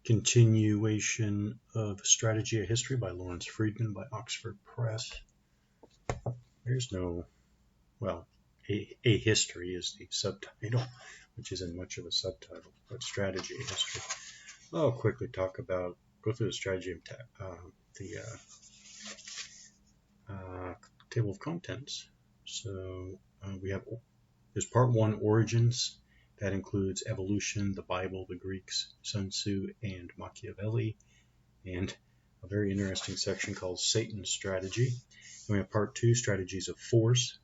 Continuation of Strategy of History by Lawrence Freedman by Oxford Press. There's no, well, a history is the subtitle, which isn't much of a subtitle, but Strategy of History. I'll quickly go through the strategy of the table of contents. So there's part 1, Origins. That includes evolution, the Bible, the Greeks, Sun Tzu, and Machiavelli, and a very interesting section called Satan's Strategy. Then we have part 2, Strategies of Force,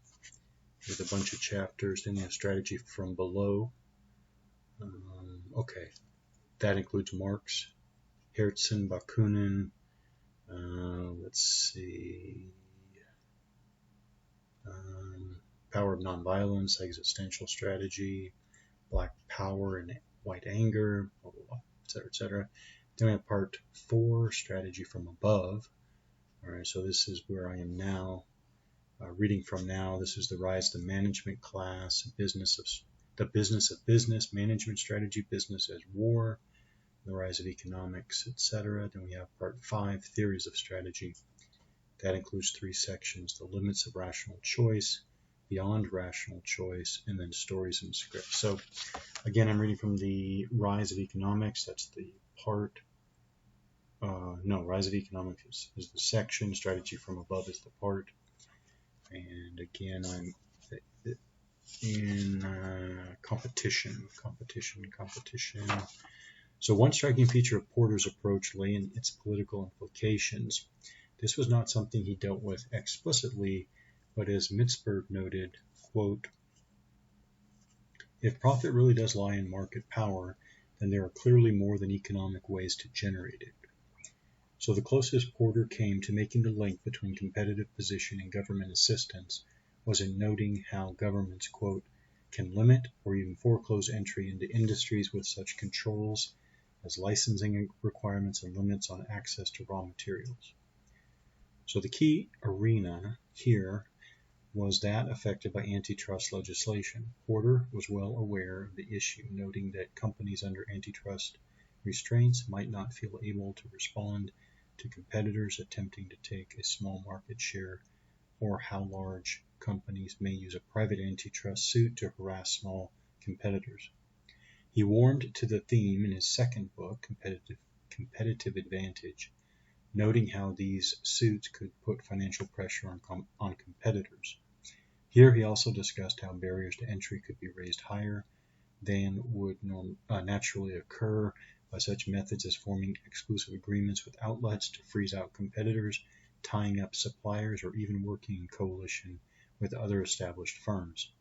with a bunch of chapters. Then we have Strategy from Below. That includes Marx, Herzen, Bakunin, Power of Nonviolence, Existential Strategy, Black Power and White Anger, blah, blah, blah, etc., etc. Then we have part 4, Strategy from Above. All right, so this is where I am now, reading from now. This is the rise of the management class, the business of business, management strategy, business as war, the rise of economics, etc. Then we have part 5, Theories of Strategy. That includes 3 sections: the limits of rational choice, beyond rational choice, and then stories and scripts. So again, I'm reading from the Rise of Economics. That's the part. Rise of Economics is the section. Strategy from Above is the part. And again, I'm in competition. So one striking feature of Porter's approach lay in its political implications. This was not something he dealt with explicitly, but as Mitzberg noted, quote, "If profit really does lie in market power, then there are clearly more than economic ways to generate it." So the closest Porter came to making the link between competitive position and government assistance was in noting how governments, quote, "can limit or even foreclose entry into industries with such controls as licensing requirements and limits on access to raw materials." So the key arena here was that affected by antitrust legislation. Porter was well aware of the issue, noting that companies under antitrust restraints might not feel able to respond to competitors attempting to take a small market share, or how large companies may use a private antitrust suit to harass small competitors. He warmed to the theme in his second book, Competitive Advantage, noting how these suits could put financial pressure on competitors. Here he also discussed how barriers to entry could be raised higher than would naturally occur by such methods as forming exclusive agreements with outlets to freeze out competitors, tying up suppliers, or even working in coalition with other established firms.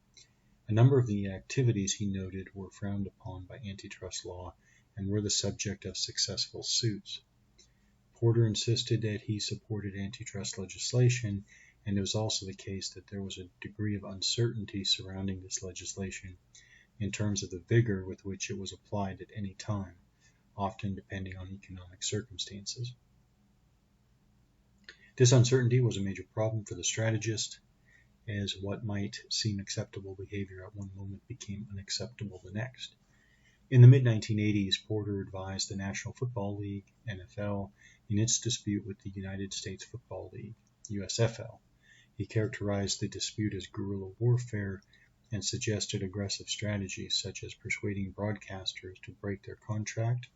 A number of the activities he noted were frowned upon by antitrust law and were the subject of successful suits. Porter insisted that he supported antitrust legislation, and it was also the case that there was a degree of uncertainty surrounding this legislation in terms of the vigor with which it was applied at any time, often depending on economic circumstances. This uncertainty was a major problem for the strategist, as what might seem acceptable behavior at one moment became unacceptable the next. In the mid-1980s, Porter advised the National Football League, NFL, in its dispute with the United States Football League, USFL. He characterized the dispute as guerrilla warfare and suggested aggressive strategies such as persuading broadcasters to break their contract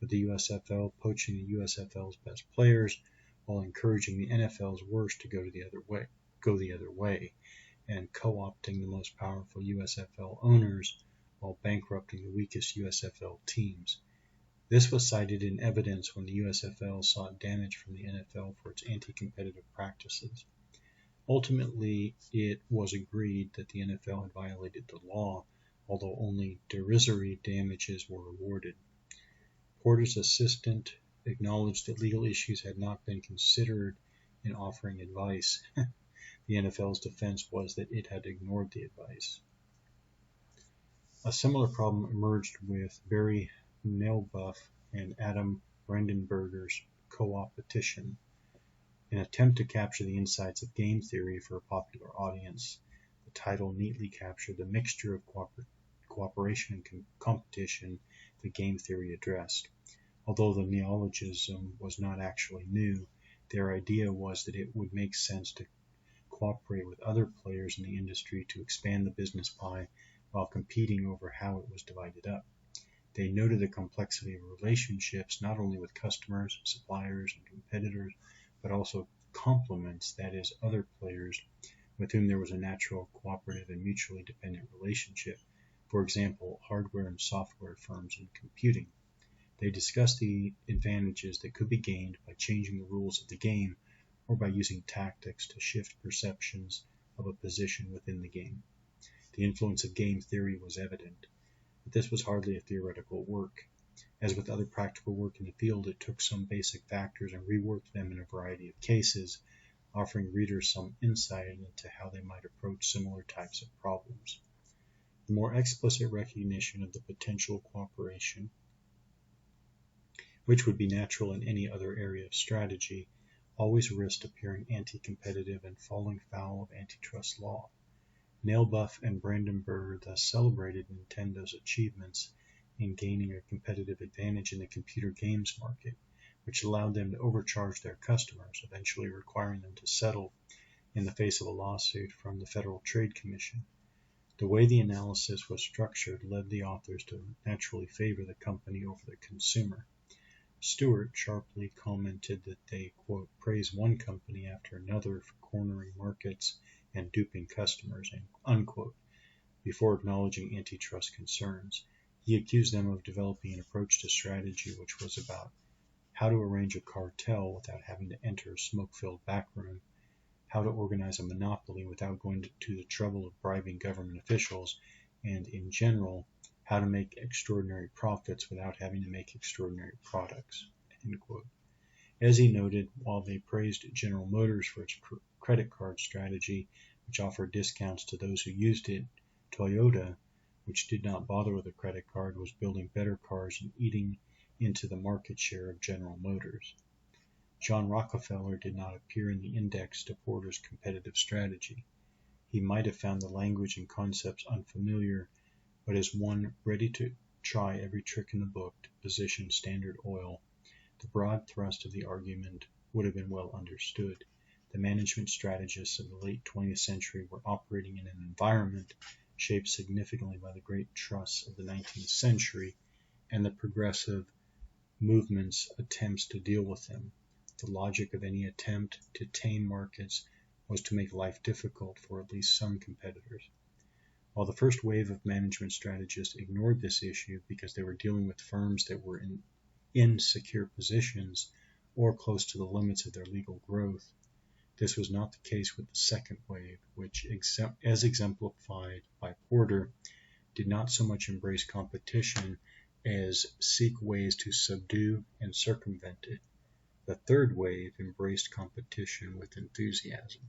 with the USFL, poaching the USFL's best players, while encouraging the NFL's worst to go the other way, and co-opting the most powerful USFL owners while bankrupting the weakest USFL teams. This was cited in evidence when the USFL sought damage from the NFL for its anti-competitive practices. Ultimately, it was agreed that the NFL had violated the law, although only derisory damages were awarded. Porter's assistant acknowledged that legal issues had not been considered in offering advice. The NFL's defense was that it had ignored the advice. A similar problem emerged with Barry Melbuff and Adam Brandenburger's co-op petition. An attempt to capture the insights of game theory for a popular audience, the title neatly captured the mixture of cooperation and competition that game theory addressed. Although the neologism was not actually new, their idea was that it would make sense to cooperate with other players in the industry to expand the business pie while competing over how it was divided up. They noted the complexity of relationships not only with customers, suppliers, and competitors, but also complements, that is, other players with whom there was a natural, cooperative, and mutually dependent relationship. For example, hardware and software firms in computing. They discussed the advantages that could be gained by changing the rules of the game or by using tactics to shift perceptions of a position within the game. The influence of game theory was evident, but this was hardly a theoretical work. As with other practical work in the field, it took some basic factors and reworked them in a variety of cases, offering readers some insight into how they might approach similar types of problems. The more explicit recognition of the potential cooperation, which would be natural in any other area of strategy, always risked appearing anti-competitive and falling foul of antitrust law. Nailbuff and Brandon Burr thus celebrated Nintendo's achievements in gaining a competitive advantage in the computer games market, which allowed them to overcharge their customers, eventually requiring them to settle in the face of a lawsuit from the Federal Trade Commission. The way the analysis was structured led the authors to naturally favor the company over the consumer. Stewart sharply commented that they, quote, praise one company after another for cornering markets and duping customers, unquote, before acknowledging antitrust concerns. He accused them of developing an approach to strategy which was about how to arrange a cartel without having to enter a smoke-filled backroom, how to organize a monopoly without going to the trouble of bribing government officials, and, in general, how to make extraordinary profits without having to make extraordinary products, end quote. As he noted, while they praised General Motors for its credit card strategy, which offered discounts to those who used it, Toyota, which did not bother with a credit card, was building better cars and eating into the market share of General Motors. John Rockefeller did not appear in the index to Porter's competitive strategy. He might have found the language and concepts unfamiliar, but as one ready to try every trick in the book to position Standard Oil, the broad thrust of the argument would have been well understood. The management strategists of the late 20th century were operating in an environment shaped significantly by the great trusts of the 19th century and the progressive movement's attempts to deal with them. The logic of any attempt to tame markets was to make life difficult for at least some competitors. While the first wave of management strategists ignored this issue because they were dealing with firms that were in insecure positions or close to the limits of their legal growth, this was not the case with the second wave, which, as exemplified by Porter, did not so much embrace competition as seek ways to subdue and circumvent it. The third wave embraced competition with enthusiasm.